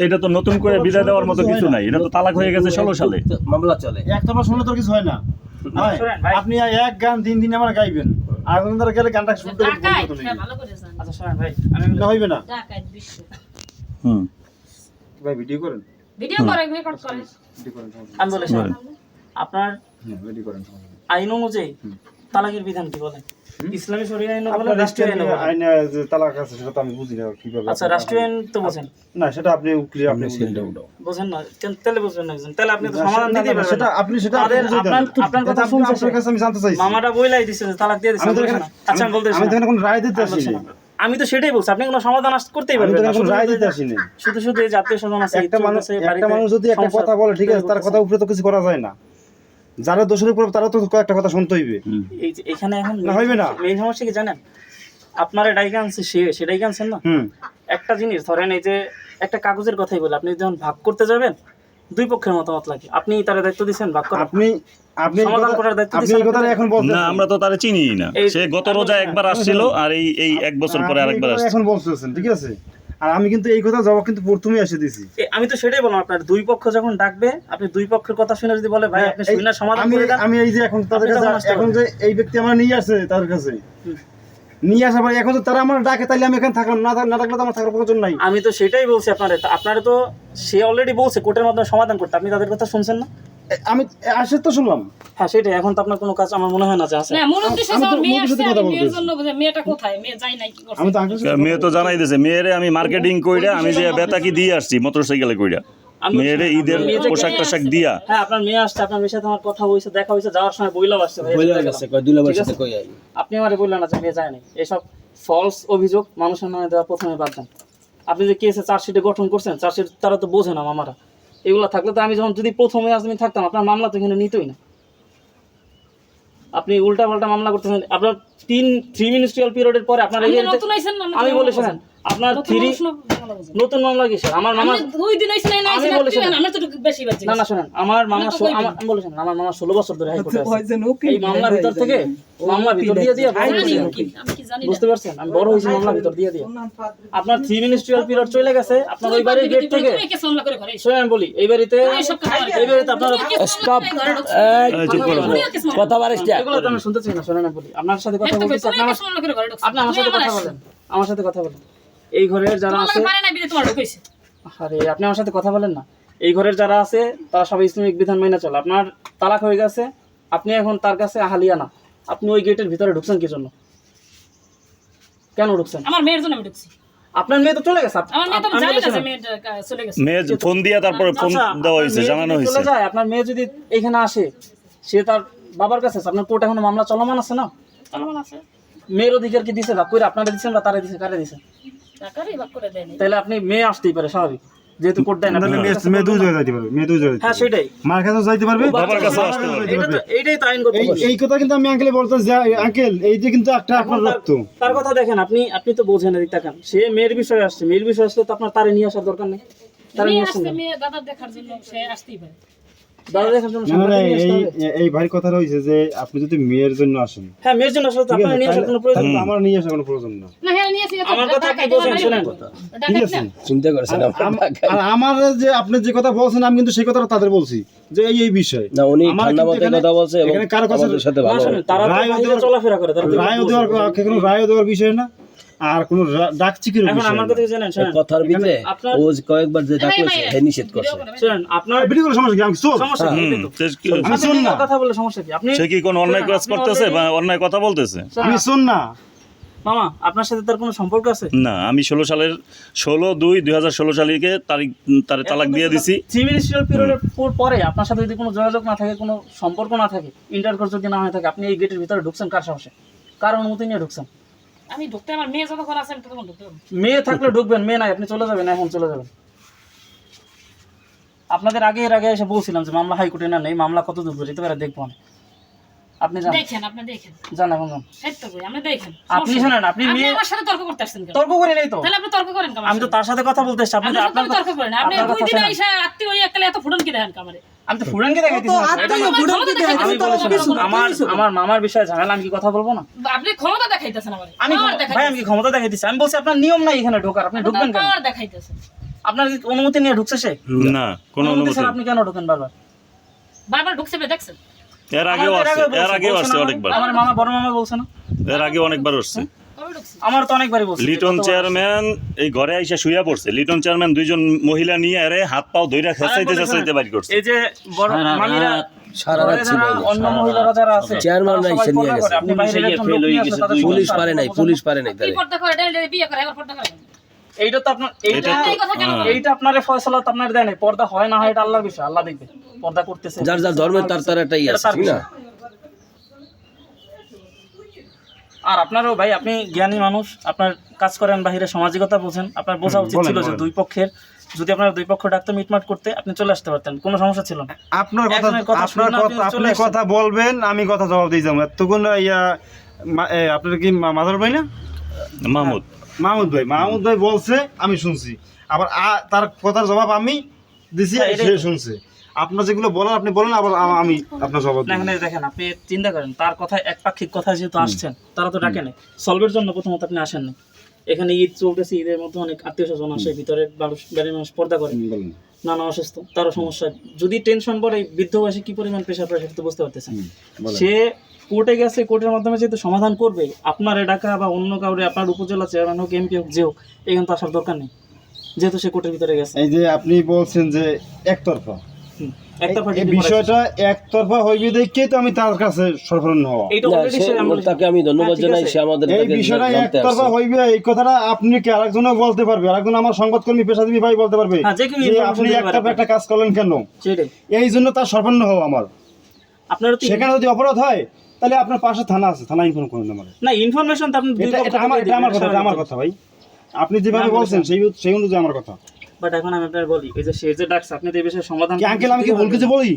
এটা তো নতুন করে বিদায় দেওয়ার মতো কিছু নাই, এটা তো তালাক হয়ে গেছে 16 সালে। মামলা চলে একতরফা শুনলে তো কিছু হয় না। আপনি এক গান 3 দিন আমার গাইবেন, আর কোন ধরে গেলে গানটা শুনতে ভালো করে জান। আচ্ছা শোনেন ভাই, না হইবে না ডাকাত বিশ্ব হুম, ভাই ভিডিও করেন, ভিডিও করে রেকর্ড করে ভিডিও করেন, আমি বলে শোনেন, আপনার হ্যাঁ ভিডিও করেন। আইন অনুযায়ী তালাকের বিধান কি বলেন? ইসলামী শরীয়ত আইন বলেন, আপনার রাষ্ট্রীয় আইন বলেন? আইনে যে তালাক আছে সেটা তো আমি বুঝি না কিভাবে। আচ্ছা রাষ্ট্রীয় আইন তো বোঝেন না, সেটা আপনি ক্লিয়ার আপনি বোঝেন না, তাহলে বুঝবেন না একজন, তাহলে আপনি তো সমাধান দিতেই পারবেন সেটা না। আপনি সেটা তাদের আপনার কথা শুনছে, আপনার কাছে আমি জানতে চাইছি। মামাটা বইলাই দিছে যে তালাক দিয়ে দিছে। আচ্ছা আমি বলতেছি, আমি তো কোনো রায় দিতে আসিনি, আমি তো সেটাই বলছি, আপনি কোনো সমাধান করতেই আমি পারবেন তো না। কোনো রায় দিতে আসিনি। শুধু শুধু এই জাতীয় স্বজন আছে, একটা মানুষ যদি একটা কথা বলে, ঠিক আছে, তার কথা উপরে তো কিছু করা যায় না। যারা দোষের উপরে তারা তো একটা কথা শুনতে হইবে। এখানে এখন না হইবে না। মেইন সমস্যা কি জানেন? আপনার ডাইকে আনছে সেটাই আনছেন না। একটা জিনিস ধরেন, এই যে একটা কাগজের কথাই বলে, আপনি যখন ভাগ করতে যাবেন দুই পক্ষের মতামত লাগে, আপনি তার দায়িত্ব দিচ্ছেন ভাগ করার, আপনি সমাধান করার দায়িত্ব আপনি দিচ্ছেন। এই কথাটা এখন বলছেন না আমরা তো তারে চিনিই না, সে গত রোজা একবার আসছিল আর এই এক বছর পরে আরেকবার আসছে। এখন বলতেছেন, ঠিক আছে, আর আমি কিন্তু এই কথা জবাব কিন্তু প্রথমেই এসে দিছি। আমি তো সেটাই বললাম, আপনার দুই পক্ষ যখন ডাকবে, আপনি দুই পক্ষের কথা শুনে যদি বলে ভাই আপনি শুনে সমাধান করে দেন, আমি এই যে এখন তাদের কাছে, এখন যে এই ব্যক্তি আমার নিয়ে আসে তাদের কাছে নিয়ে আসার পরে এখন তো তারা আমার ডাকে, তাইলে আমি এখানে থাকলাম না, না থাকলে তো আমার থাকার প্রয়োজন নাই। আমি তো সেটাই বলছি আপনারা তো সে অলরেডি বলছে কোর্টের মাধ্যমে সমাধান করতে, আপনি তাদের কথা শুনছেন না? আমি আসে তো শুনলাম। হ্যাঁ সেটাই, এখন তো আপনার কোনো কাজ আমার মনে হয় না যে আছে। না মূল উদ্দেশ্য আমি তো হচ্ছে মেয়ে মুখের সাথে আসছে, কথা আমি মেয়ের বলতেছি। জন্য বুঝে মেয়েটা কোথায়, মেয়ে যায় নাই কি করছে। আমি তো আঙ্কেল মেয়ে তো জানাই দিয়েছে, মেয়েরে আমি মার্কেটিং কইরা আমি যে বেতাকি দিয়ে আসছি মোটরসাইকেলে কইরা, মেয়েরে ঈদের পোশাক টোশাক দিয়া। হ্যাঁ আপনার মেয়ে আসছে, আপনার মেয়ের সাথে আমার কথা হয়েছে, দেখা হয়েছে, যাওয়ার সময় বইলাও আসছে ভাই, বইলা গেছে কই দুলাবার সাথে কই আই আপনি আমারে বললেন না যে মেয়ে যায় নাই। এসব ফলস অভিযোগ মানুষের নামে দেওয়া প্রথমে বাদ দেন। আপনি যে কেসে চার্জশিটে গঠন করছেন, চার্জশিট তারা তো বোঝে না মামারা, এগুলো থাকলে তো আমি যখন যদি প্রথমে আমি থাকতাম আপনার মামলা তো এখানে নিতই না। আপনি উল্টা পাল্টা মামলা করতেছেন। আপনার 3 মিনিস্ট্রিয়াল পিরিয়ডের পরে আপনার এই নতুন আইছেন না, আমি বলে শোনেন, আপনার 3 নতুন মামলা কিসের? আমার মামা 2 দিন হইছে না, আমি বলে শোনেন, আমরা তো বেশি বাজে না না শোনেন, আমার মামা আমি বলে শোনেন, আমার মামা 16 বছর ধরে হাইকোর্টে আছে। এই মামলা ভিতর থেকে মামলা ভিতর দিয়ে বড় হয়েছে। আমি কি জানি বুঝতে পারছেন, আমি বড় হয়েছি মামলা ভিতর দিয়ে আপনার 3 মিনিস্ট্রিয়াল পিরিয়ড চলে গেছে, আপনার ওই বাড়ির গেট থেকে শোনেন আমি বলি, এই বাড়িতে আপনার স্টপ কথা বারিস্টা এগুলো তো আমি শুনতে চাই না। শোনেন আমি বলি, আপনার সাথে কথা বলতেছি, আপনি আমার সাথে কথা বলেন, আমার সাথে কথা বলেন। এই ঘরের যারা আছে, আরে আপনি আমার সাথে কথা বলেন না, এই ঘরের যারা আছে তারা সবাই ইসলামিক বিধান মেনে চলে। আপনার তালাক হয়ে গেছে, আপনি এখন তার কাছে আহালিয়া না, আপনি ওই গেটের ভিতরে ঢুকছেন কি জন্য? কেন ঢুকছেন? আমার মেয়ের জন্য আমি ঢুকছি। আপনার মেয়ে তো চলে গেছে, আমার মেয়ে তো জানি না যে মেয়ে চলে গেছে। মেয়ে ফোন দিয়া তারপরে ফোন দেওয়া হয়েছে, জানানো হয়েছে। চলে যায়, আপনার মেয়ে যদি এখানে আসে, সে তার বাবার কাছে আছে, আপনার কোর্টে এখনো মামলা চলমান আছে না? চলমান আছে। মেয়ের অধিকার কি দিছে ভাগ করে? আপনারা দিচ্ছেন না তারা দিছে? কারে দিছে? টাকারই ভাগ করে দেয়নি। তাহলে আপনি মেয়ে আসতেই পারে স্বাভাবিক, যেহেতু কোর্ট দেয় না। মেয়ে দুই জায়গায় যাইতে পারবে, মেয়ে দুই জায়গায় হ্যাঁ সেটাই, মার কাছেও যাইতে পারবে, বাবার কাছেও আসতে পারবে। এইটাই তো আইনগত। এই কথা কিন্তু আমি আঙ্কেলে বলতেছি যে আঙ্কেল এই যে কিন্তু একটা আপনার রক্ত। তার কথা দেখেন, আপনি তো বোঝেন এদিক তাকান, সে মেয়ের বিষয়ে আসছে, মেয়ের বিষয়ে আসলে তো আপনার তারে নিয়ে আসার দরকার নেই। তারে নিয়ে আসছেন মেয়ে দাদা দেখার জন্য সে আসতেই পারে। দাদা দেখার জন্য এই ভাই কথা রয়েছে যে আপনি যদি মেয়ের জন্য আসেন, হ্যাঁ মেয়ের জন্য আসলে তো আপনার নিয়ে আসার কোনো প্রয়োজন নেই। আমার নিয়ে আসার কোনো প্রয়োজন না। না হ্যাঁ নিয়ে আসি, আমার কথা আপনি বোঝেন, শুনেন, ঠিক আছে, চিন্তা করছেন আর আমার যে আপনি যে কথা বলছেন আমি কিন্তু সেই কথাটা তাদের বলছি যে এই বিষয় না, উনি আমার ঠান্ডা কিন্তু মাথায় কথা বলছে এবং এখানে কারো কাছে আমাদের সাথে না ভালো শুনেন, তারা তো রায় বাইরে চলাফেরা করে, তারা তো রায় দেওয়ার কোনো রায় দেওয়ার বিষয় না, আর কোনো ডাকচিকির এখন বিষয় আমার না। কথা কি জানেন, শুনেন, কথার ভিতরে আপনার- ও যে কয়েকবার যে ডাকছে হে নিষেধ করছে। শুনেন, আপনার ভিডিও করে সমস্যা কি? আমি চোর? সমস্যা কি? এটাই তো। আমি আপনি শোন না। কথা বলে সমস্যা কি? আপনি সে কি কোন অন্যায় কাজ করতেছে বা অন্যায় কথা বলতেছে? আমি শোন না। মামা আপনার সাথে তার কোনো সম্পর্ক আছে? না, আমি 16/2/2016 সালে তার তালাক দিয়ে দিছি। 3 মিনিস্ট্রিয়াল পিরিয়ডের পরে আপনার সাথে যদি কোনো যোগাযোগ না থাকে, কোনো সম্পর্ক না থাকে, ইন্টারকোর্স যদি না হয়ে থাকে, আপনি এই গেটের ভিতরে ঢুকছেন কার সাহসে, কার অনুমতি নিয়ে ঢুকছেন? আমি ঢুকতে, আমার মেয়ে যতক্ষণ আছে আমি ততক্ষণ ঢুকতে পারবো। মেয়ে থাকলে ঢুকবেন, মেয়ে নাই আপনি চলে যাবেন, এখন চলে যাবেন। আপনাদের আগে এসে বলছিলাম যে মামলা হাইকোর্টে না নেই, মামলা কত দূর যেতে পারে দেখবো আমি। আপনি জান, আপনি দেখেন জান এখন যান। এই তো কই, আপনি দেখেন। আপনি শোনেন, আপনি আপনি মেয়ে আমার সাথে তর্ক করতে আসছেন কেন? তর্ক করে নেই তো, তাহলে আপনি তর্ক করেন কেন? আমি তো তার সাথে কথা বলতে এসেছি। আপনি আপনি আপনার তর্ক করেন, আপনি আপনার 2 কথা দিন শোনেন। আইসা আত্মীয় হই একলা এত ফুটন কি দেখেন কামারে? আমি তো ফুরানকে দেখাইতেছি না, আপনি এটা তো না। ফুরানকে দেখাইতেছেন, আমি তো বলেছি, কিছু না, আমার কিছু না। আমার মামার বিষয়ে ঝামেলা, আমি কি কথা বলবো না? আপনি ক্ষমতা দেখাইতেছেন আমার আমি ভাই আমি কি ক্ষমতা দেখাইতেছি? আমি বলছি আপনার নিয়ম নাই এখানে ঢোকার, আপনি ঢুকবেন কেন? পাওয়ার দেখাইতেছেন। আপনার কি অনুমতি নিয়ে ঢুকছে সে? না কোনো অনুমতি অনুমতি ছাড়া আপনি কেন ঢোকেন বারবার? বারবার ঢুকছে বলে দেখছেন। এর আগেও আসছে, এর আগেও আসছে অনেকবার, আমার মামা বড় মামা বলছে না, এর আগে অনেকবার আসছে। কবে ঢুকছে? আমার তো অনেকবারই বলছে। লিটন চেয়ারম্যান এই ঘরে আইসা শুয়া পড়ছে, লিটন চেয়ারম্যান দুইজন মহিলা নিয়ে আরে হাত পাও ধইরা খেসাইতে বাড়ি করছে। এই যে বড় মামিরা সারা রাত ছিল যারা অন্য মহিলারা যারা আছে চেয়ারম্যান তারা নাই, সবাই সে নিয়ে পর্দা গেছে। করে। আপনি বাইরে একজন লোক নিয়ে আসলে তাদের পুলিশ সমস্যা। পারে নাই, পুলিশ পারে নাই কি তাহলে পর্দা করে ডেলে বিয়ে করে এবার পর্দা করে কেন? এইটা তো আপনার এইটা এই কথা কেন বলেন? এইটা আপনারে ফয়সালা তো আপনার দেয় নাই। পর্দা হয় না হয় এটা আল্লাহর বিষয়, আল্লাহ দেখবে। পর্দা করতেছে যার যার ধর্মের তার একটা ইয়ে এটা আছে, তার ঠিক না? বিষয়। আর আপনারও ভাই, আপনি জ্ঞানী মানুষ, আপনার কাজ করেন বাহিরে, সামাজিকতা বোঝেন, আপনার বোঝা উচিত ছিল যে দুই পক্ষের, যদি আপনার দুই পক্ষ ডাকতে মিটমাট করতে আপনি চলে আসতে পারতেন, কোনো সমস্যা ছিল না। আপনার কথা একজনের কথা শুনে আপনার আপনি কথা চলে আপনি আসছেন। কথা বলবেন, আমি কথা জবাব দিয়ে যাবো। এতক্ষণ আপনার কি মাদার ভাই না? মাহমুদ মাহমুদ ভাই বলছে, আমি শুনছি। আবার তার কথার জবাব আমি দিছি, হ্যাঁ, এটাই সে তো। শুনছে। আপনার যেগুলো বলার আপনি বলেন, আবার আমি আপনার জবাব না দিই। এখানে দেখেন, আপনি চিন্তা করেন, তার কথায় একপাক্ষিক কথা যেহেতু আসছেন, তারা তো ডাকে নাই সলভের জন্য, প্রথমত আপনি আসেননি। এখানে ঈদ চলতেছে, ঈদের মধ্যে অনেক আত্মীয় স্বজন আসে, ভিতরে বাড়ির মানুষ পর্দা করে, বলেন। নানা অসুস্থ, তারও সমস্যা। যদি টেনশন পড়ে, বৃদ্ধ বয়সে কি পরিমাণ প্রেশার পড়ে সেটা তো বুঝতে পারতেছেন। বলেন। সে কোর্টে গেছে, কোর্টের মাধ্যমে যেহেতু সমাধান করবে, আপনার ডাকা বা অন্য কাউরে, আপনার উপজেলা চেয়ারম্যান হোক, এমপি হোক, যে হোক, এখানে তো আসার দরকার নেই, যেহেতু সে কোর্টের ভিতরে গেছে। এই যে আপনি বলছেন যে একতরফা, একটা এই বিষয়টা একতরফা হইবে দেখে তো আমি তার কাছে সরফরাজ হওয়া। এইটা না, অলরেডি সে তাকে আমি ধন্যবাদ ঠিক জানাই, আছে। সে আমাদের এই তাকে বিষয়টা জানতে একতরফা আসছে। হইবে, এই কথাটা আপনি কি আরেকজনও বলতে পারবে, আরেকজন আমার সংবাদকর্মী পেশাজীবী ভাই বলতে পারবে হ্যাঁ, যে কেউ যে information আপনি দিতে পারে একতরফা একটা কাজ করলেন কেন, সেটাই এই জন্য তার সরফরাজ হওয়া আমার। আপনার তো সেখানে যদি অপরাধ হয় তাহলে আপনার পাশে থানা আছে, থানা ইনফর্ম করুন আমার। না ইনফরমেশন তো আপনি দুই এটা পক্ষ এটা থেকে আমার দিয়ে দিবেন, কথা, এটা আমার কথা ভাই। আপনি যেভাবে না, বলছেন সেই অনুযায়ী আমার কথা। বাট এখন আমি আপনার বলি, এই যে সে যে ডাকছে, আপনি তো এই বিষয়ে সমাধান কি আঙ্কেল আমি কি ভুল কিছু বলি?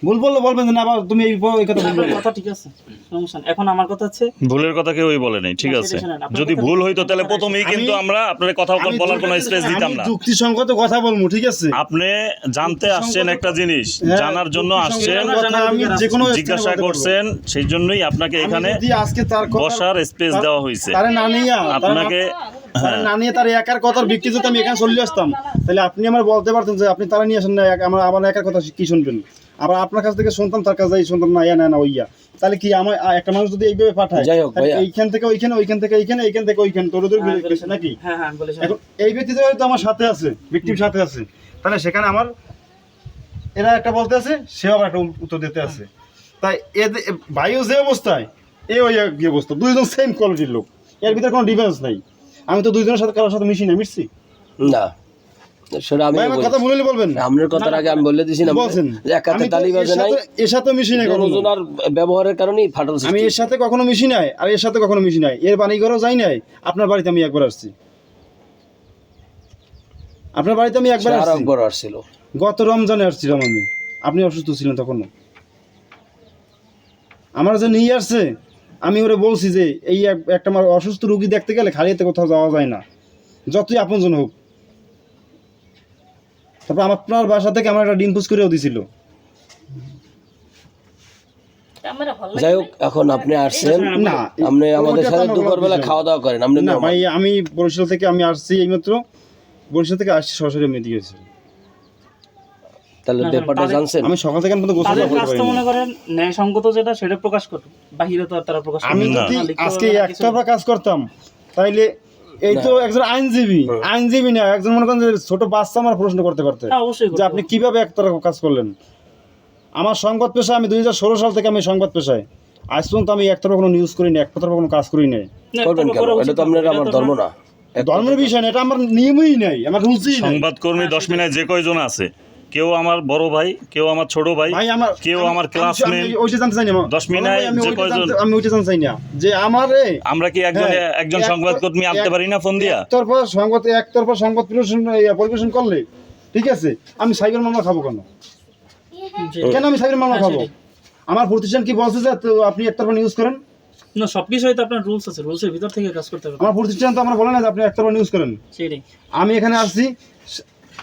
ভুল বললে বলবেন যে না বাবা তুমি এই কথা বলবে। আপনার কথা ঠিক আছে, সমস্যা নেই। এখন আমার কথা হচ্ছে, ভুলের কথা কেউই বলে নাই, ঠিক না, আছে। সেটা শোনেন, আপনার যদি কথা- ভুল হইতো তাহলে প্রথমেই কিন্তু আমরা আপনার কথা বলার কোনো স্পেস দিতাম আমি না। যুক্তিসঙ্গত কথা বলবো, ঠিক আছে? আপনি জানতে আসছেন একটা জিনিস, হ্যাঁ, জানার জন্য আসছেন, যুক্তিসঙ্গত কথা আমি যে কোনো জিজ্ঞাসা করছেন, সেই জন্যই আপনাকে এখানে যদি আজকে তার কথা বসার স্পেস দেওয়া হয়েছে। তারে না নিয়ে আপনাকে হ্যাঁ, না নিয়ে তার একার কথার ভিত্তি যদি আমি এখানে চলে আসতাম, তাহলে আপনি আমার বলতে পারতেন যে আপনি তারা নিয়ে আসেন না, আমার একার কথা কি শুনবেন? আবার আপনার কাছ থেকে শুনতাম, তার কাছে শুনতাম না, ইয়া না ওইয়া। তাহলে কি আমার একটা মানুষ যদি এইভাবে পাঠায়, যাই হোক তাহলে ভাইয়া। এইখান থেকে ওইখানে, ওইখান থেকে এইখানে, এইখান থেকে ওইখানে, তোর হ্যাঁ, বলেছেন। নাকি? হ্যাঁ হ্যাঁ আমি বলেছি। এখন এই ব্যক্তি তো আমার সাথে আছে, ভিকটিম সাথে আছে, তাহলে সেখানে আমার এরা একটা বলতে আছে, সে আবার একটা উত্তর দিতে আছে। তাই ভাইও যে অবস্থায়, এ ওই কি অবস্থা, দুইজন সেম কোয়ালিটির লোক, এর ভিতরে কোনো ডিফারেন্স নাই। আমি তো দুইজনের সাথে কারোর সাথে মিশি না, মিশছি না, সেটা আমি ভাই, আমার কথা বলে বলবেন। আপনার কথার আগে আমি বলে দিছি না বলছেন যে একাতে আমি তো তালি বাজে নাই, এর সাথে মিশি নাই কখনো। দুজনের ব্যবহারের কারণেই ফাটল আমি সৃষ্টি। এর সাথে কখনো মিশি নাই, আর এর সাথে কখনো মিশি নাই। এর বাড়ি ঘরেও যাই নাই, আপনার বাড়িতে আমি একবার আসছি, আপনার বাড়িতে আমি একবার সে আরো আসছি, একবার আসছিল। গত রমজানে আসছিলাম আমি, আপনি অসুস্থ ছিলেন তখনও। আমার যে নিয়ে আসছে, আমি ওরে বলছি যে এই একটা আমার অসুস্থ রোগী দেখতে গেলে খালি হাতে কোথাও যাওয়া যায় না, যতই আপনজন হোক। তারপর আপনার বাসা থেকে আমার একটা ডিম পুষ করেও দিছিল। আমার ভালো লাগে যাই হোক, এখন আপনি আসছেন, না, আপনি আমাদের ওটা তো সাথে আমার দুপুরবেলা বিষয়। খাওয়া দাওয়া করেন। আপনি না মেহমান। ভাই, আমি বরিশাল থেকে আমি আসছি এইমাত্র, বরিশাল থেকে আসছি সরাসরি আমি এদিকে এসেছি। তাহলে না, ব্যাপারটা তাদের- জানছেন? আমি সকাল থেকে পর্যন্ত গোসল তাদের করতে কাজ তো পারিনি। মনে করেন ন্যায়সঙ্গত যেটা সেটা প্রকাশ করবে, বাহিরে তো আর তারা প্রকাশ আমি করবে না। যদি লিখতে আজকে পারবে না, কিছু একতরফা কাজ করতাম, তাইলে এই তো একজন আইনজীবী না, একজন মনে করেন যে ছোট বাচ্চা আমার প্রশ্ন করতে পারতে হ্যাঁ, অবশ্যই যে করতে আপনি হবে। কিভাবে একতরফা কাজ করলেন। আমার সংবাদ পেশা, আমি 2016 সাল থেকে আমি সংবাদ পেশায়, আজ পর্যন্ত আমি একতরফা কোনো নিউজ করি না, একতরফা কোনো কাজ করি নাই। না, করবেন এটা কেন? করা এটা উচিত তো আপনার না। আমার এটা তো ধর্ম না। ধর্মের বিষয় না, এটা আমার নিয়মই নাই, আমার রুলসই নাই। সংবাদকর্মী 10 মিনিট যে কয়জন আছে, কেউ আমার বড় ভাই, কেউ আমার ছোট ভাই, ভাই আমার কেউ আমার আমি ক্লাসমেট। ওইটা জানতে চাই না। 10 মিনিট আমি যে ওইটা কয়জন, আমি ওইটা জানতে চাই না যে আমারে আমরা কি একজন হ্যাঁ, সংবাদকর্মী আনতে পারি না ফোন দিয়া? একতরফা সংবাদ পরিবেশন করলে ঠিক আছে, আমি সাইবার মামলা খাবো কেন? জি। কেন আমি সাইবার মামলা হ্যাঁ, খাবো? সেটাই। আমার প্রতিষ্ঠান কি বলছে যে তো আপনি একতরফা নিউজ করেন? না, সবকিছুই তো আপনার রুলস আছে, রুলসের ভিতর থেকে কাজ করতে হবে। আমার প্রতিষ্ঠান তো আমরা বলে না যে আপনি একতরফা নিউজ করেন। সেটাই। আমি এখানে আসছি,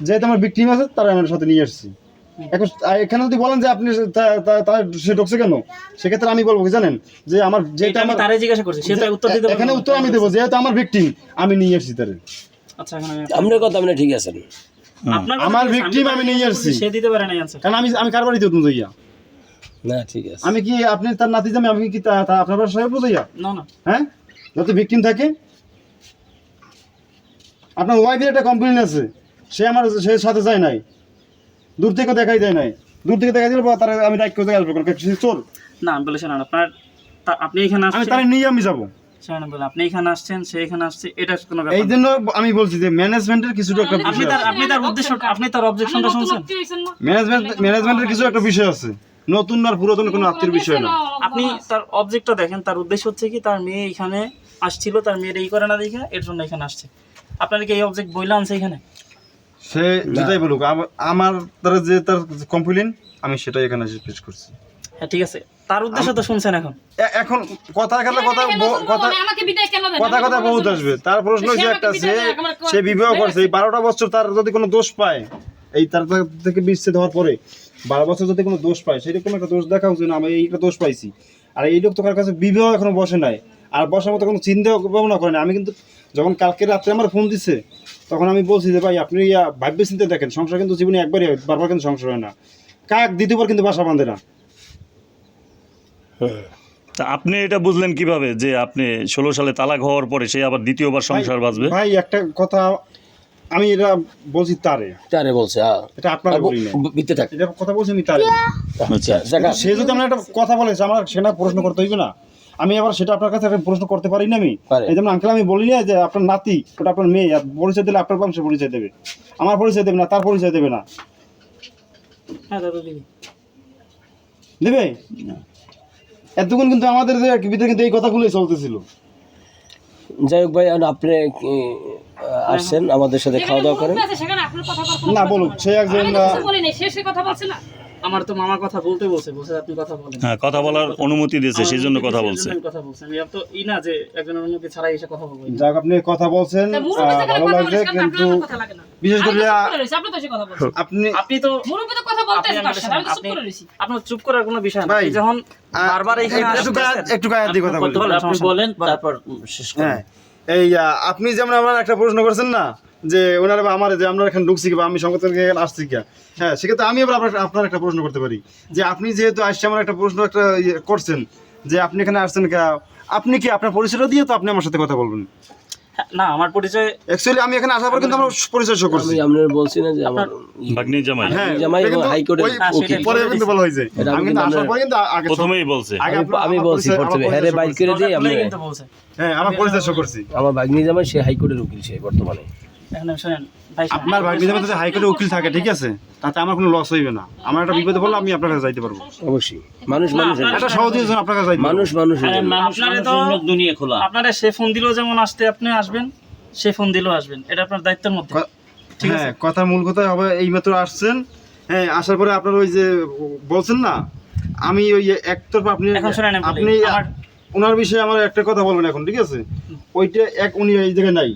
যেহেতু আমার ভিকটিম আছে তারা আমার সাথে নিয়ে আসছি। এখন এখানে যদি বলেন যে আপনি সে ঢুকছে কেন, সেক্ষেত্রে আমি বলবো কি জানেন, যে আমার যেটা আমি আমার তারে জিজ্ঞাসা করছি, সেটা উত্তর দিতে পারবো এখানে না। উত্তর আমি দেবো, যেহেতু আমার ভিকটিম আমি নিয়ে এসেছি তারে। আচ্ছা, এখন আমি আপনার কথা আপনি ঠিক আছেন। আপনার কথা আমার ঠিক আছে, victim তারে আমি নিয়ে জিজ্ঞাসা আসছি। করছি, সে দিতে পারে না অ্যানসার। কারণ আমি কার বাড়িতে উঠুন যাইয়া, না ঠিক আছে। আমি কি আপনি তার নাতি জামাই, আমি কি আপনার বাড়ির সাহেব বুঝাইয়া? না না, হ্যাঁ, যত ভিকটিম থাকে, আপনার ওয়াইফের একটা কমপ্লেন আছে, সে আমার সে সাথে যায় নাই, দূর থেকে দেখাই দেয় নাই, দূর থেকে দেখাই দিলে তারা আমি রাইট করতে গেল চোর, না আমি বলেছি না আপনার আপনি এখানে আমি আসছেন, তারা নিয়ে আমি যাবো। শোনেন বলে আপনি এখানে আসছেন, সে এখানে আসছে, এটা কোনো ব্যাপার এই না। জন্য আমি বলছি যে ম্যানেজমেন্টের কিছু একটা আপনি বিষয় তার আছে। আপনি তার উদ্দেশ্য, আপনি তার অবজেকশনটা শুনছেন? ম্যানেজমেন্টের কিছু একটা বিষয় আছে, নতুন আর পুরাতন কোনো আত্মীয় বিষয় না। আপনি তার অবজেক্টটা দেখেন, তার উদ্দেশ্য হচ্ছে কি তার মেয়ে এখানে আসছিল, তার মেয়ের এই করে না দেখে এর জন্য এখানে আসছে। আপনার কি এই অবজেক্ট বইলা আনছে এখানে? সে যেটাই বলুক, আমার তার যে তার কমপ্লেন আমি সেটাই এখানে এসে পেশ করছি। হ্যাঁ ঠিক আছে, তার উদ্দেশ্য তো শুনছেন। এখন কথা গেলে কথা আমাকে বিদায় কেন দেন? কথা বহুত আসবে। তার প্রশ্ন হচ্ছে একটা, সে বিবাহ করছে, এই 12টা বছর তার যদি কোনো দোষ পায়, এই তার থেকে বিচ্ছেদ হওয়ার পরে 12 বছর যদি কোনো দোষ পায়, সেরকম একটা দোষ দেখা উচিত না, আমি এইটা দোষ পাইছি। আর এই লোক তো কার কাছে বিবাহ এখনো বসে নাই, আর বসার মতো কোনো চিন্তা ভাবনা করে না। আমি কিন্তু যখন কালকে রাত্রে আমার ফোন দিচ্ছে, তখন আমি বলছি যে ভাই আপনি ভাববে চিন্তা দেখেন, সংসার কিন্তু জীবনে একবারই হয়, বারবার কিন্তু সংসার হয় না, কাক দ্বিতীয়বার কিন্তু বাসা বাঁধে না। তা আপনি এটা বুঝলেন কিভাবে যে আপনি 16 সালে তালাক হওয়ার পরে সে আবার দ্বিতীয়বার সংসার বাঁচবে? ভাই একটা কথা আমি এটা বলছি তারে, তারে বলছে এটা আপনারা বলি না, বিতে থাক। এটা কথা বলছি আমি তারে। আচ্ছা জায়গা সে যদি আমার একটা কথা বলে, আমার সেটা প্রশ্ন করতে হইবে না, আমি আবার সেটা আপনার কাছে একটা প্রশ্ন করতে পারি না। আমি পারে। এই যেমন আঙ্কেল আমি বলি না যে আপনার নাতি, ওটা আপনার মেয়ে, আর পরিচয় দিলে আপনার বংশের পরিচয় দেবে, আমার পরিচয় দেবে না, তার পরিচয় দেবে না, হ্যাঁ দাদা দিদি, দেবে? এতক্ষণ কিন্তু আমাদের ভিতরে কিন্তু এই কথাগুলোই চলতেছিল। যাই হোক ভাই, এখন আপনি কি, আসছেন আমাদের সাথে খাওয়া দাওয়া করেন। সেখানে আপনার কথা না বলুক, সে একজন বলি নাই, সে কথা বলছে না। আমার তো মামা কথা বলতে বলছে আপনি কথা বলেন। হ্যাঁ, কথা বলার অনুমতি দিয়েছে, সেই জন্য কথা বলছে। আমি কথা বলছি, আমি তো না যে একজনের অনুমতি ছাড়াই এসে কথা বলবো। যাক আপনি কথা বলছেন, ভালো লাগছে, কিন্তু বিশেষ করে আপনি তো মুরব্বি কথা বলতে আছে, তার সাথে আমি তো চুপ করে রইছি। আপনার চুপ করার কোনো বিষয় না। ভাই, আপনি যখন বারবার এখানে একটু গায়ে দিয়ে কথা বলতে বলেন, আপনি বলেন, তারপর শেষ করেন। হ্যাঁ, এই আপনি যেমন আমার একটা প্রশ্ন করছেন না, যে ওনারা বা আমার যে আমরা এখানে ঢুকছি কি বা আমি সংবাদ থেকে এখানে আসছি কি, হ্যাঁ সেক্ষেত্রে আমি আবার আপনার একটা প্রশ্ন করতে পারি, যে আপনি যেহেতু আসছে আমার একটা প্রশ্ন একটা করছেন, যে আপনি এখানে আসছেন কে, আপনি কি আপনার পরিচয়টা দিয়ে তো আপনি আমার সাথে কথা বলবেন। না আমার পরিচয় অ্যাকচুয়ালি আমি এখানে আসার পর কিন্তু আমার পরিচয় শো করছি। আমি আপনার বলছি না যে আমার ভাগ্নি জামাই হ্যাঁ, জামাই এটা কিন্তু হাইকোর্টের ওই উকিল। পরে কিন্তু বলা হয়েছে, এটা আমি কিন্তু কিন্তু আসার পর কিন্তু আগে প্রথমেই বলছে। আগে আমি আমার বলছি পরিচয়- প্রথমে আমার হ্যাঁ পরিচয় বাইক করে দিয়ে আমি, কিন্তু বলছে। হ্যাঁ আমার পরিচয় শো করছি। আমার ভাগ্নি জামাই সে হাইকোর্টের উকিল, সে বর্তমানে। এখন শুনেন ভাই, আপনার ভাগ্নি জামাই যদি হাইকোর্টে উকিল থাকে, ঠিক আছে, তাতে আমার কোনো লস হইবে না। আমার একটা বিপদে পড়লে আমি আপনার কাছে যাইতে পারবো, অবশ্যই মানুষ মানুষের, একটা সহজের জন্য আপনার কাছে যাইতে পারবো। মানুষ মানুষের জন্য। আপনারা তো দুনিয়া খোলা, আপনারা সে ফোন দিলেও যেমন আসতে আপনি আসবেন, সে ফোন দিলেও আসবেন, এটা আপনার দায়িত্বের মধ্যে। ঠিক আছে, হ্যাঁ, কথার মূল কথা হবে এই মাত্র আসছেন, হ্যাঁ আসার পরে আপনার ওই যে বলছেন না, আমি ওই একতরফা আপনি এখন শোনেন আমি বলি, আপনি আমার- ওনার বিষয়ে আমার একটা কথা বলবেন এখন, ঠিক আছে, ওইটা উনি এই জায়গায় নাই,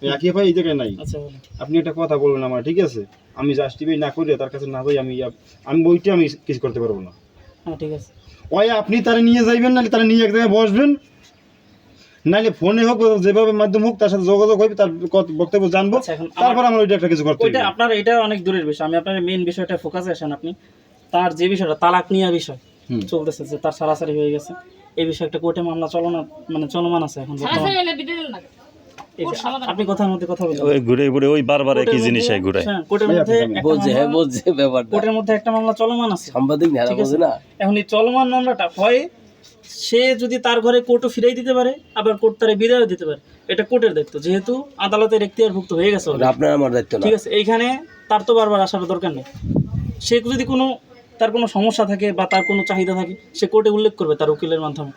একই ভাই এই জায়গায় নাই, আচ্ছা বলেন। আপনি একটা কথা বলবেন আমার, ঠিক আছে, আমি জাস্টিফাই না করে তার কাছে না যাই, আমি ওইটা আমি কিছু করতে পারবো না। হ্যাঁ ঠিক আছে, ওই আপনি তারা নিয়ে যাইবেন, নাহলে তারা নিয়ে এক জায়গায় বসবেন, নাহলে ফোনে হোক যেভাবে মাধ্যম হোক তার সাথে যোগাযোগ হবে, তার বক্তব্য জানবো, আচ্ছা, এখন তারপর আমার ওইটা একটা কিছু করতে ওইটা হবে। আপনার এটা অনেক দূরের বিষয়, আমি আপনার মেইন বিষয়টা ফোকাসে আসেন। আপনি তার যে বিষয়টা তালাক নিয়ে বিষয় চলতেছে, যে তার সারাসারি হয়ে গেছে, এই বিষয়ে একটা কোর্টে মামলা চলমান আছে এখন বর্তমানে। সরাসরি এলে বিদায় দেন না। এই যে আপনি কথার মধ্যে কথা বলেন, ওই ঘুরে ঘুরে ওই বারবার একই জিনিসই ঘুরে। কোর্টের মধ্যে একটা বলছে, হ্যাঁ মামলা- বলছে ব্যাপারটা, কোর্টের মধ্যে একটা মামলা চলমান আছে, সাংবাদিক না ঠিক আছে? বলছে না। এখন এই চলমান মামলাটা হয় সে যদি তার ঘরে কোর্টও ফিরাই দিতে পারে, আবার কোর্ট তারে বিদায়ও দিতে পারে, এটা কোর্টের দায়িত্ব, যেহেতু আদালতের এখতিয়ারভুক্ত হয়ে গেছে already। আপনার আমার দায়িত্ব না। ঠিক আছে, এইখানে তার তো বারবার আসার দরকার নেই। সে যদি তার কোনো সমস্যা থাকে বা তার কোনো চাহিদা থাকে, সে কোর্টে উল্লেখ করবে তার উকিলের মাধ্যমে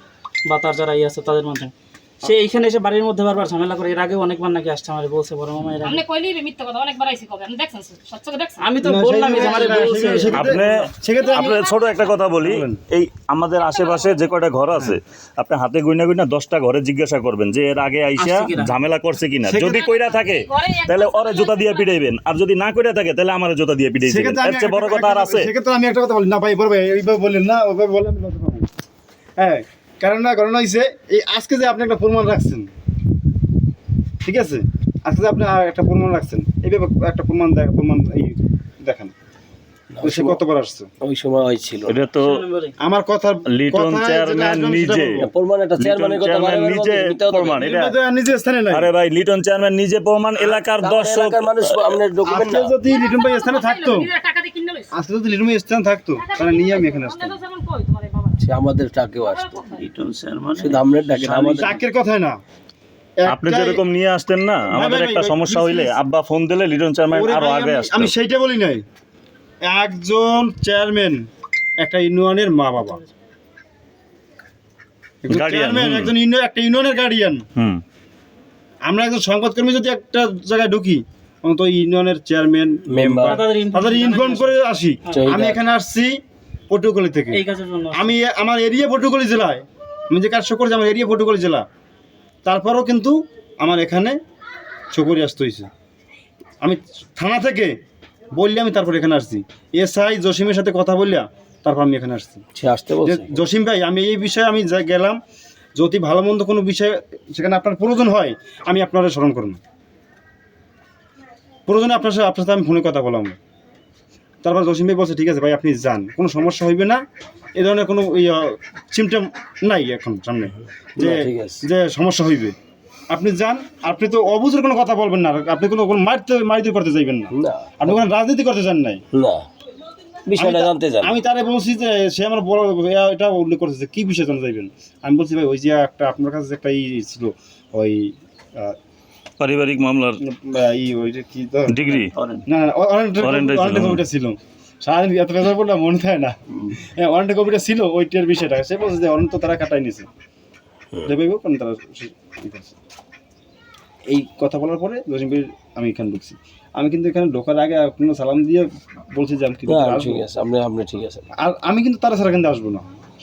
বা তার যারা আছে তাদের মাধ্যমে। সে এইখানে এসে বাড়ির মধ্যে বারবার ঝামেলা করে, এর আগে অনেকবার নাকি আসছে, আমার বলছে বড় মামা এর আগে। আপনি কইলেই মিথ্যা কথা অনেকবার আইছি কবে আপনি দেখছেন সত্যি দেখছেন আমি তো বললাম যে আমার বলছে। আপনি আপনার ছোট একটা কথা বলি, এই আমাদের আশেপাশে যে কয়টা ঘর আছে আপনি হাতে গুইনা গুইনা 10টা ঘরে জিজ্ঞাসা করবেন যে এর আগে আইসা আসছে কিনা? ঝামেলা করছে কিনা। যদি কইরা থাকে তাহলে ওরে জুতা দিয়ে পিটাইবেন, আর যদি না কইরা থাকে তাহলে আমারে জুতা দিয়ে পিটাইবেন। সেক্ষেত্রে এর চেয়ে বড় কথা আর আছে? সেক্ষেত্রে আমি একটা কথা বলি না ভাই, বড় ভাই এইভাবে বললেন না, ওইভাবে বললেন আমি লজ্জা পাবো। হ্যাঁ, কারণ হয়েছে এই আজকে যে আপনি একটা প্রমাণ রাখছেন, ঠিক আছে, আজকে যে আপনি একটা প্রমাণ রাখছেন, এইভাবে একটা প্রমাণ এই দেখেন ওই সে কতবার আসছে। ওই সময় হয়েছিল এটা তো আমার কথা লিটন চেয়ারম্যান নিজে, প্রমাণ, একটা চেয়ারম্যানের কথা চেয়ারম্যান বারে বারে নিজে বলতে মিথ্যা কথা প্রমাণ বলে। এটা। নিজের স্থানে নাই। আরে ভাই লিটন চেয়ারম্যান নিজে প্রমাণ, এলাকার দর্শক এলাকার মানুষ আপনার ডকুমেন্ট আজকে যদি লিটন ভাই স্থানে থাকতো, নিজের টাকা দিয়ে কিনে লইছে আজকে যদি লিটন ভাই স্থানে থাকতো তাহলে নিয়ে আমি এখানে আসতাম। যেমন কই তোমার এই বাবা সে আমাদের টাকেও আসতো, লিটন চেয়ারম্যান শুধু আমরা ডাকে না, আমাদের চাকের কথাই না, আপনি যেরকম নিয়ে আসতেন না, আমাদের ভাই, একটা ভাই, সমস্যা please, হইলে please। আব্বা ফোন দিলে লিটন চেয়ারম্যান ওরে আরো ভাই, আগে আমি আসতো। সেইটা বলি নাই, একজন চেয়ারম্যান একটা ইউনিয়নের মা বাবা, একজন Guardian, চেয়ারম্যান হুম। একজন একটা ইউনিয়নের গার্ডিয়ান। হুম, আমরা একজন সংবাদকর্মী যদি একটা জায়গায় ঢুকি, অন্তত ইউনিয়নের চেয়ারম্যান মেম্বার তাদের ইনফর্ম করে আসি। চৌধুরী। আমি এখানে আসছি পটুয়াখালী থেকে, এই কাজের জন্য আমি আমার এরিয়া পটুয়াখালী জেলায়, আমি যে কাজ করছি আমার এরিয়া পটুয়াখালী জেলা, তারপরও কিন্তু আমার এখানে চকরি আসতে হয়েছে। আমি থানা থেকে বললে আমি তারপর এখানে আসছি, এসআই জসিমের সাথে কথা বললিয়া তারপর আমি এখানে আসছি সে আসতে যে বলছে। জসিম ভাই আমি এই বিষয়ে আমি যা গেলাম, যদি ভালো মন্দ কোনো বিষয়ে সেখানে আপনার প্রয়োজন হয় আমি আপনারা স্মরণ করুন, প্রয়োজনে আপনার সাথে আমি ফোনে কথা বললাম। তারপর জসিম ভাই বলছে ঠিক আছে ভাই আপনি যান, কোনো সমস্যা হইবে না, এ ধরনের কোনো সিমটম নাই এখন সামনে যে না, ঠিক আছে। যে সমস্যা হইবে, আপনি যান। আপনি তো অবুঝের কোনো কথা বলবেন না, আপনি কোনো মারধর করতে যাইবেন না, না আপনি কোনো রাজনীতি করতে চান নাই। না, বিষয়টা জানতে চান। আমি তারে বলছি যে সে আমার বড় এটা উল্লেখ করেছে কি বিষয় জানা যাইবেন। আমি বলছি ভাই ওই যে একটা আপনার কাছে একটা ছিল ওই পারিবারিক মামলার ওই যে কি তো ডিগ্রি। না Warrant ছিল। কপিটা ছিল, সারাদিন এত রেজাল্ট বললাম মনে থাকে না, হ্যাঁ ওয়ারেন্ট কপিটা ছিল ওইটার বিষয়টা। সে বলছে যে অনেক তো তারা কাটাই নিয়েছে দেবে কারণ তারা এই কথা বলার পরে জসিমপুর আমি এখানে ঢুকছি। আমি কিন্তু এখানে ঢোকার আগে কোনো সালাম দিয়ে বলছি যে আমি কিন্তু না, আসবো। ঠিক আছে, আপনি ঠিক আছে। আর আমি কিন্তু তারা ছাড়া কিন্তু আসবো না,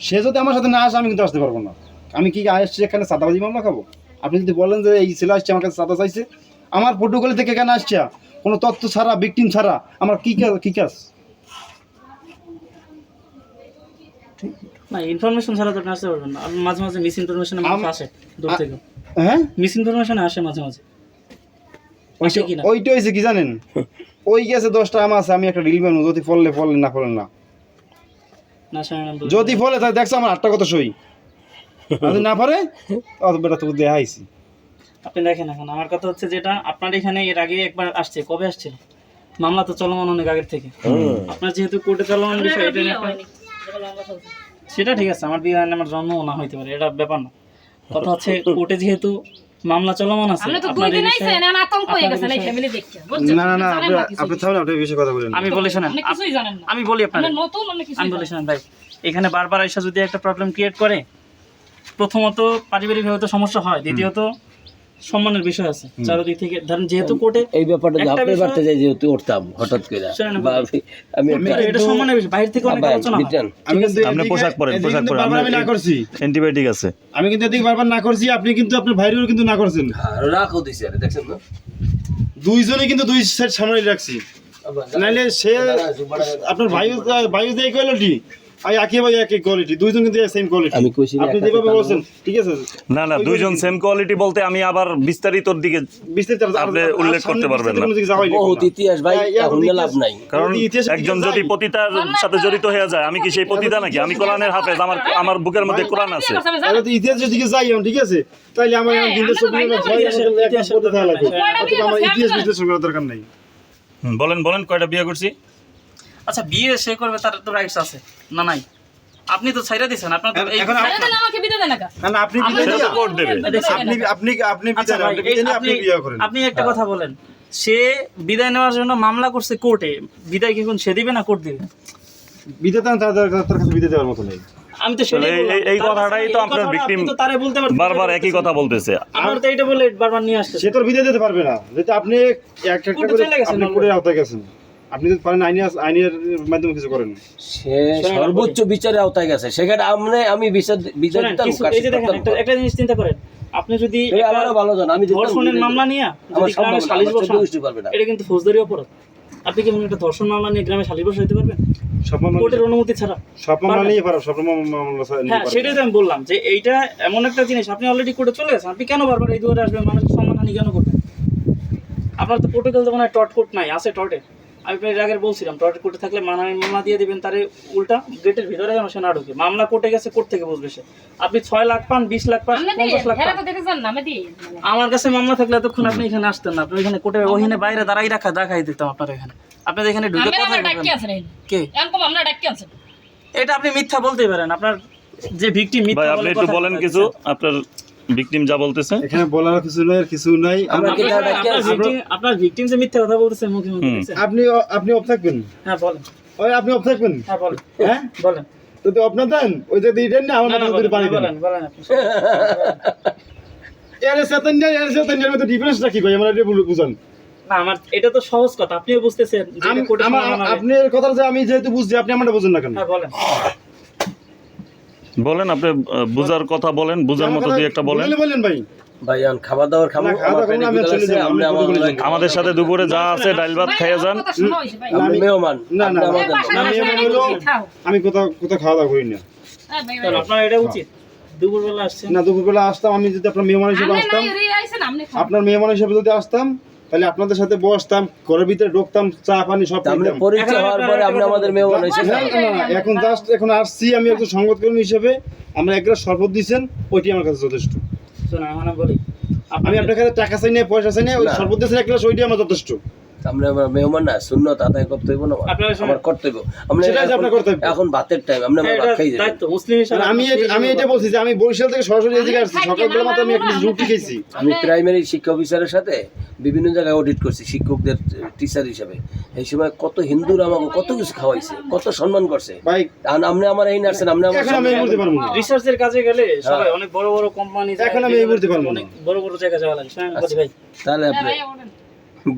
সে যদি আমার সাথে না আসে আমি কিন্তু আসতে পারবো না। আমি কি আসছি এখানে সাদাবাজি মামলা খাবো? আপনি যদি বলেন যে এই ছেলে আসছে আমার কাছে সাদা চাইছে, আমার পর্তুগালি থেকে এখানে আসছে কোনো তথ্য ছাড়া, ভিকটিম ছাড়া, আমার কি কাজ? না, ইনফরমেশন ছাড়া তো আপনি আসতে পারবেন না। আপনি মাঝে মাঝে মিস ইনফরমেশন আসে দূর থেকে, হ্যাঁ মিস ইনফরমেশন আসে মাঝে মাঝে। আসে কি না? ওইটা হয়েছে কি জানেন, ওই গেছে 10টা আম আছে, আমি একটা রিল বানবো, যদি ফললে না ফলে না, না স্যার, আমি বলছি। যদি ফলে তাহলে দেখছো আমার 8টা কত সই, যদি না পারে অত বেটা তোকে দেখাইছি। আপনি দেখেন এখন আমার কথা হচ্ছে যেটা আপনার এখানে এর আগে একবার আসছে, কবে আসছে? মামলা তো চলমান অনেক আগের থেকে। আপনার যেহেতু কোর্টে চলমান বিষয়, এটা নিয়ে আপনার- সেটা ঠিক আছে, আমার বিয়ে হয়নি, আমার জন্মও না হইতে পারে, এটা ব্যাপার না। কথা হচ্ছে কোর্টে যেহেতু মামলা চলমান আছে, আপনি তো আপনার 2 এই দিন বিষয়ে- আইছেন এখন আতঙ্ক হয়ে গেছে এই ফ্যামিলি দেখতে বুঝছেন? না জানেন না আপনি কিছুই। তাহলে আপনার বিষয়ে কথা বলেন। আমি বলি শোনেন, আপনি কিছুই জানেন না, আমি বলি আপনার, আপনি নতুন আপনি কিছুই আমি জানেন বলি না। শোনেন ভাই, এখানে বারবার আইসা যদি একটা প্রবলেম ক্রিয়েট করে, প্রথমত পারিবারিকভাবে তো সমস্যা হয়, দ্বিতীয়ত সম্মানের বিষয় আছে চারদিক থেকে। ধরেন যেহেতু কোর্টে এই ব্যাপারটা একটা আপনি বিষয়- বাড়তে যাই যেহেতু উঠতাম হঠাৎ করে, শোনেন, বা আমি এটা সম্মানের বিষয়, বাইরে থেকে অনেক আলোচনা হয়। আমি কিন্তু আপনি এদিকে- পোশাক পরেন, এদিকে পোশাক কিন্তু পরেন। বারবার আমি না করছি, অ্যান্টিবায়োটিক আছে। আমি কিন্তু এদিকে বারবার না করছি, আপনি কিন্তু আপনার ভাইয়েরও কিন্তু না করছেন। রাখো দিছি, আরে দেখছেন না, দুইজনে কিন্তু দুই সেট সামনে রাখছি, নাইলে সে আপনার ভাইও যে কোয়ালিটি আর একই ভাই একই কোয়ালিটি, দুইজন কিন্তু সেম কোয়ালিটি। আমি কইছি না, আপনি একটা যেভাবে কথা বলছেন ঠিক আছে, না না, দুইজন সেম কোয়ালিটি বলতে আমি আবার বিস্তারিতর দিকে বিস্তারিত আপনি উল্লেখ করতে পারবেন না। বহুত ইতিহাস ভাই, এখন লাভ নাই। কারণ একজন যদি পতিতার সাথে জড়িত হয়ে যায়, আমি কি সেই পতিতা নাকি? আমি কোরআনের হাফেজ, আমার বুকের মধ্যে কোরআন আছে। ইতিহাস দিকে যাই এখন, ঠিক আছে, তাইলে আমার এখন কিন্তু ছবি আমার ইতিহাস বিশ্লেষণ করার দরকার নাই। বলেন বলেন, কয়টা বিয়ে করছি? আচ্ছা, বিয়ে সে করবে, তার তো রাইটস আছে না? নাই, আপনি তো ছাইরা দিছেন, আপনার তো এই- এখন আরে তাহলে আমাকে বিয়ে দেন না কা? না আপনি বিয়ে সেটা তো দিয়া- কোর্ট দেবে। আপনি আচ্ছা ভাই, আপনি বিয়ে করেন। আপনি একটা কথা বলেন, সে বিদায় নেওয়ার জন্য মামলা করছে কোর্টে, বিদায় কি এখন সে দিবে না কোর্ট দিবে? বিদেতে তার কাছে বিদে দেওয়ার মতো নেই। আমি তো সেটাই তাহলে বললাম। এই তার কথাটাই কাছে তো এই আপনার কথাটা victim আপনি তো তারে বলতে পারতেন, বারবার একই কথা বলতেছে। আপনার তো এইটা বলে বারবার নিয়ে আসছে। সে তোর বিদায় দিতে পারবে না, যেহেতু আপনি একটা কোর্টে করে চলে গেছেন আপনি already। কোর্টের আওতায় গেছেন, আপনি যদি পারেন আইনের মাধ্যমে কিছু করেন। সে সর্বোচ্চ বিচারের আওতায় গেছে, সেখানে আমি বিচার শোনেন, দিতাম, কিছু- কাজ এই যে দেখেন, করতাম। একটা জিনিস চিন্তা করেন, আপনি যদি এই একটা আমারও ভালো জান, আমি দিতাম, ধর্ষণের দিতাম। মামলা নিয়ে আমার যদি গ্রামে সম্ভব না, সালিশ আমার বসান, চোদ্দ গোষ্ঠী পারবে না। এটা কিন্তু ফৌজদারি অপরাধ। আপনি কি একটা ধর্ষণ মামলা নিয়ে গ্রামে সালিশ বসাইতে পারবেন সব মামলা কোর্টের অনুমতি ছাড়া? সব মামলা নিয়ে পারো, সব মামলা নিয়ে হ্যাঁ, পারো। সেটাই তো আমি বললাম যে এইটা এমন একটা জিনিস, আপনি অলরেডি কোর্টে চলে গেছেন, আপনি কেন বারবার এই দুয়ারে আসবেন, মানুষের সম্মানহানি কেন করবেন? আপনার তো প্রোটোকল তো মনে হয় টট কোর্ট নাই, আছে টটে। আমি আপনার আগে বলছিলাম টটের কোর্টে থাকলে মানহানি মামলা দিয়ে দিবেন, তারে উল্টা গেটের ভিতরে যেন সে না ঢুকে। মামলা কোর্টে গেছে, কোর্ট থেকে বুঝবে সে। আপনি 6 লাখ পান, 20 লাখ পান, আমরা দিই 50 লাখ হেরা পান, তো দেখে যান না, আমি দিই আমার কাছে মামলা থাকলে এতক্ষণ আপনি এখানে আসতেন না। আপনি এখানে কোর্টে ওখানে বাইরে দাঁড়াই দেখাই দিতাম আপনার এখানে। আপনি তো এখানে ঢুকে আমরা কথা ডাকি বলবেন। আছেন এই কে এখন কম আমরা ডাকি আছেন এটা আপনি মিথ্যা বলতেই পারেন, আপনার যে ভিকটিম ভাই মিথ্যা আপনি বলে একটু কথা বলেন বলতে কিছু, পারছেন। আপনার ভিকটিম যা বলতেছে। এখানে বলার কিছু নাই, কিছু নাই। আমরা কি আপনার- ডাকি আছি? আপনার ভিকটিম যে মিথ্যা কথা বলতেছে মুখে মুখে দেখছেন? আপনি অফ থাকবেন, হ্যাঁ বলেন, ওই আপনি অফ থাকবেন, হ্যাঁ বলেন, হ্যাঁ বলেন, তো তো আপনার দেন ওই যে দিলেন না আমার না, না, মাথা বলেন, ধরে পানি দেন। বলেন, বলেন আপনি। এর সেতানিয়ার মধ্যে ডিফারেন্সটা কি ভাই আমার এটা বুঝান। না, আমার এটা তো সহজ কথা, আপনিও বুঝতেছেন যে এটা কোর্টে সমাধান হবে। আপনার কথা যে আমি যেহেতু বুঝছি আপনি আমারটা বুঝেন না কেন? হ্যাঁ বলেন, বলেন আপনি বুঝার কথা বলেন, বুঝার মতো দিয়ে একটা বলেন। বললেন ভাই। ভাই এখন খাবার দাবার খাবো, না, খাওয়া আমার দাওয়া পেটে করবো না, আমি খিদে চলে লাগছে, যাবো, আমরা আমি আমাদের চলে যাবো। আমাদের সাথে দুপুরে যা আছে ডাল ভাত খাইয়ে যান। কথা শোনা হইছে ভাই আমরা মেহমান, না, না, আপনি না, আমাদের বাসায় না, না। আমি বাসায় এমন হলো, খাও আমি কোথাও খাওয়া দাওয়া করি না। হ্যাঁ ভাই তাহলে আপনার এটা উচিত। দুপুরবেলা আসছেন, না, দুপুরবেলা আসতাম, আমি যদি আপনার মেহমান হিসেবে আপনি আসতাম, নাই রে আইছেন আপনি খাও আপনার মেহমান হিসেবে যদি আসতাম তাহলে আপনাদের সাথে বসতাম, ঘরের ভিতরে ঢুকতাম, চা পানি সব আমরা নিতাম। পরিচয় হওয়ার পরে আপনি আমাদের মেহমান হয়েছে। না, না, না, এখন জাস্ট এখন আসছি আমি একজন সংবাদকর্মী হিসেবে, আমরা এক গ্লাস শরবত দিয়েছেন, ওইটি আমার কাছে যথেষ্ট। শোনা মানে বলি, আমি আপনার কাছে টাকা চাই না, পয়সা চাই না, ওই না। শরবত দিয়েছেন এক গ্লাস, ওইটি আমার যথেষ্ট। আমরা মেহমান না, সুন্নত আদায় করতে হইব না, আপনার আমার কর্তব্য। আমরা সেটাই যে আপনার কর্তব্য। এখন ভাতের টাইম, আমরা ভাত এটা খাই যাই। দায়িত্ব মুসলিম হিসাবে। আমি এটা বলছি যে আমি বরিশাল থেকে সরাসরি এদিকে আসছি, সকালবেলা মাত্র আমি একটা রুটি খেয়েছি। আমি প্রাইমারি শিক্ষা অফিসারের সাথে বিভিন্ন জায়গায় অডিট করছি, শিক্ষকদের টিচার হিসাবে। এই সময় কত হিন্দুরা আমাকে কত কিছু খাওয়াইছে, কত সম্মান করছে। ভাই আর আপনি আমার এই নার্সেন, আপনি আমার এখন আমি এই বলতে পারবো না। রিসার্চের কাজে গেলে সবাই অনেক বড় বড় কোম্পানি, এখন আমি এই বলতে পারবো না। অনেক বড় বড় জায়গায় যাওয়া লাগে। শোনেন বলি ভাই, তাহলে হ্যাঁ আপনি ভাই বলেন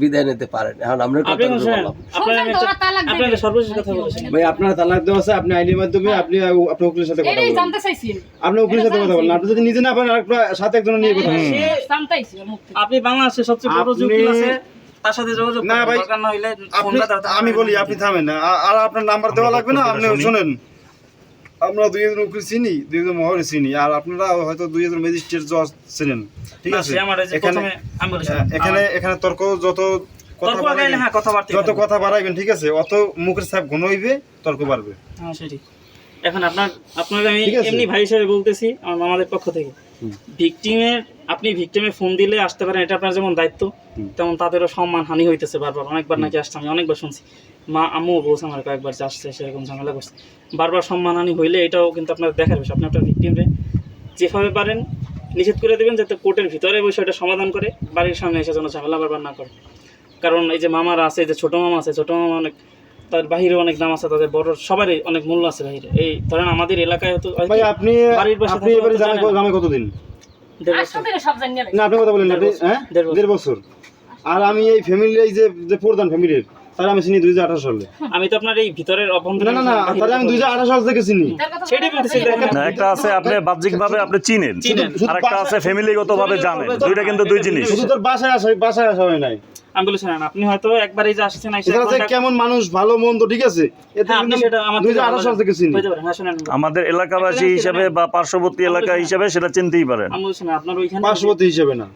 বিদায় নিতে পারেন। এখন আমরা আপনি কথা শোনেন, বললাম। আপনার আমি শুনছেন তো, ওরা তালাক আপনার দেবে। সর্বশেষ কথা বলেছেন। ভাই আপনার তালাক দেওয়া আছে, আপনি আইনের মাধ্যমে আপনি আপনার উকিলের সাথে কথা এটাই বলুন। জানতে চাইছি আপনার উকিলের সাথে কথা বলুন। আপনি যদি নিজে না পারেন আরেকটা সাথে একজনের নিয়ে কথা বলুন। জানতাইছি ওর মুখ থেকে আপনি বাংলাদেশের সবচেয়ে বড় আপনি- উকিল আছে, তার সাথে যোগাযোগ না করুন। ভাই, দরকার না হইলে আপনি আমি বলি আপনি থামেন না, আর আপনার নাম্বার দেওয়া লাগবে না, আপনি শুনেন। আমরা দুইজন উকিল চিনি, দুইজন মহলে চিনি, আর আপনারা হয়তো দুইজন ম্যাজিস্ট্রেট জজ চিনেন, ঠিক আছে? সে আমার এই যে এখানে প্রথমে আমি বলি, এখানে তর্ক যত কথা তর্ক বাড়াইবেন, আগাইলে হ্যাঁ কথাবার্তা যত কথা বাড়াইবেন, ঠিক আছে, অত মুখের ছাপ ঘন হইবে, তর্ক বাড়বে। হ্যাঁ সেটি। এখন আপনাকে আমি ঠিক আছে। এমনি ভাই হিসেবে বলতেছি, আমাদের পক্ষ থেকে আপনি ভিকটিমে ফোন দিলে আসতে পারেন, এটা আপনার যেমন দায়িত্ব, তেমন তাদেরও সম্মান হানি হইতেছে বারবার। অনেকবার নাকি আসছে, আমি অনেকবার শুনছি, মা আম্মুও বলছে আমার কয়েকবার যে আসছে, সেরকম ঝামেলা করছে। বারবার সম্মান হানি হইলে এটাও কিন্তু আপনার দেখার বিষয়। আপনি আপনার ভিকটিমরে যেভাবে পারেন নিষেধ করে দেবেন, যাতে কোর্টের ভিতরে বিষয়টা সমাধান করে, বাড়ির সামনে এসে যেন ঝামেলা বারবার না করে। কারণ এই যে মামারা আছে, যে ছোটো মামা আছে, ছোটো মামা অনেক, তার বাহিরে অনেক দাম আছে, তাদের বড় সবারই অনেক মূল্য আছে বাহিরে। এই ধরেন আমাদের এলাকায় হয়তো ভাই আপনি বাড়ির পাশে আপনি থাকলে এবারে হয়তো জানেন না। জামে কতদিন? 1.5 বছর। আসলে সব জানিয়ে না আপনি কথা বলেন না, আপনি হ্যাঁ 1.5 1.5 বছর। আর আমি এই ফ্যামিলি, এই যে প্রধান ফ্যামিলির, তাহলে আমি চিনি 2018 সালে। আমি তো আপনার এই ভিতরের অভ্যন্তরীণ না, তাহলে আমি 2018 সাল থেকে চিনি। সেটাই বলতেছি, দেখেন না, একটা আছে আপনি বাহ্যিকভাবে আপনি চিনেন, চিনেন। আর একটা আছে ফ্যামিলিগতভাবে জানেন, দুইটা কিন্তু দুই জিনিস। শুধু তোর বাসায় আসা হয় নাই। আমি বলেছিলাম আপনি হয়তো একবারই যে আসছেন আইসা এছাড়া যে কেমন মানুষ, ভালো মন্দ, ঠিক আছে, এতে হ্যাঁ, আপনি কিন্তু সেটা আমার 2018 সাল থেকে চিনি। হইতে পারে। হ্যাঁ শুনেন, আমাদের এলাকাবাসী হিসেবে বা পার্শ্ববর্তী এলাকা হিসেবে সেটা চিনতেই পারেন। আমি বলছি না আপনার ওইখানে পার্শ্ববর্তী হিসেবে না,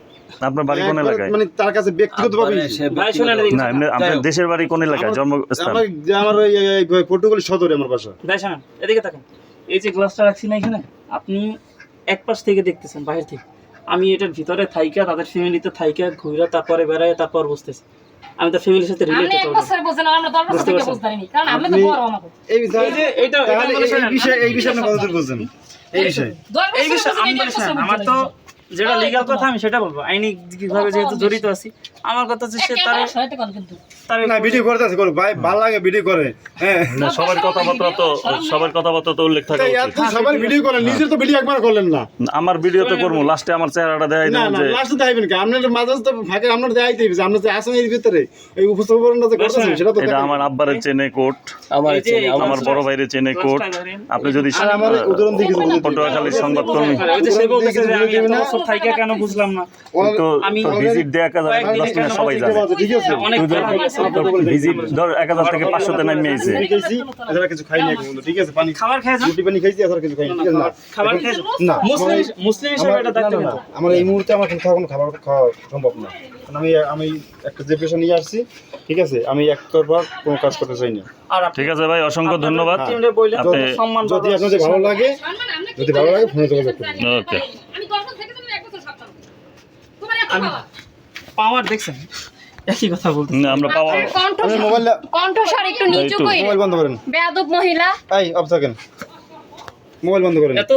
আপনার বাড়ি কোন এলাকায়? মানে তার কাছে ব্যক্তিগতভাবে আপনারা সে ভাই শোনেন, ব্যক্তিগত- না এমনি আপনার দেশের বাড়ি কোন এলাকায়, জন্মস্থান? আমার ওই পর্তুগাল সদরে আমার বাসা। ভাই শোনেন, এদিকে তাকান। এই যে গ্লাসটা রাখছি না এখানে, আপনি এক পাশ থেকে দেখতেছেন বাহির থেকে, আমি এটার ভিতরে থাইকা, তাদের ফ্যামিলিতে থাইকা ঘুরে তারপরে বেড়ায়, তারপর বসতেছি। আমি তার ফ্যামিলির সাথে আপনি রিলেটেড এক করব। বছর বুঝেন আর আমরা 10 বছর থেকে বুঝতে পারিনি, কারণ আপনি তো আপনি- বড় আমাকে এই এই যে এইটা তাহলে বলে শোনেন, এই বিষয়ে আপনি কতদূর বুঝছেন? এই বিষয়ে 10 এই বিষয়ে আমি বলি শোনেন, আমার তো যেটা লিগ্যাল কথা আমি সেটা বলবো, আইনি কিভাবে যেহেতু জড়িত আছি, আমার কথা হচ্ছে সে তার সহায়তা করেন কিন্তু তার না ভিডিও করতে আছে, করো ভাই, ভালো লাগে ভিডিও করে, হ্যাঁ না, সবার কথাবার্তা তো উল্লেখ থাকা তাই উচিত। এত সবার ভিডিও করেন, নিজের তো ভিডিও একবার করলেন না। আমার ভিডিওতে করবো, লাস্টে আমার চেহারাটা দেখাই না দেবো না যে লাস্টে দেখাইবেন কি, আপনার মাঝে তো ফাঁকে আপনার দেখাইতে হবে যে আপনার যে আসেন এর ভিতরে এই উপস্থাপনটা যে করতেছেন সেটা তো এটা দেখাইতে আমার হবে। আব্বারের চেনে কোট, আমার এই যে ছেলে, এই আমার বড় ভাইয়ের চেনে কোট। আপনি যদি আর আমার উদাহরণ দিয়ে কিছু বলতে দিন। পটুয়াখালীর সংবাদকর্মী ওই যে সে বলতেছে যে আমি এত বছর থাইকা কেন বুঝলাম না, তো আমি ভিজিট দেয়া 1000 কিনা সবাই জানে। ঠিক আছে অনেক ভিজিট ধর 1000 থেকে 500 তে নামিয়ে আইছে। আমি খাইছি, এছাড়া কিছু খাইনি এখন পর্যন্ত, ঠিক আছে, পানি খাবার খেয়েছেন, রুটি পানি খাইছি, এছাড়া কিছু খাইনি, ঠিক আছে, না খাবার খেয়েছেন, না মুসলিম হিসেবে এটা দায়িত্ব না, কিন্তু। আমার এই মুহূর্তে আমার কোনো খাবার খাওয়া সম্ভব না, কারণ আমি একটা যে পেশা নিয়ে আসছি, ঠিক আছে, আমি একতরফা কোনো কাজ করতে চাই না। আর ঠিক আছে ভাই, অসংখ্য ধন্যবাদ। টিমরে বললেন আপনি- সম্মান যদি আপনাদের ভালো লাগে, যদি ভালো লাগে ফোনে যোগাযোগ করুন। ওকে। আমি 10 বছর থেকে তুমি 1 বছর সাবধান তোমার এত আমি পাওয়া পাওয়ার দেখছেন, একই কথা বলতে না, আমরা পাওয়া আমি মোবাইল কণ্ঠস্বর একটু নিচু এই তো। কইরে মোবাইল বন্ধ করেন, বেয়াদব মহিলা এই অফ থাকেন, মোবাইল বন্ধ করেন। এত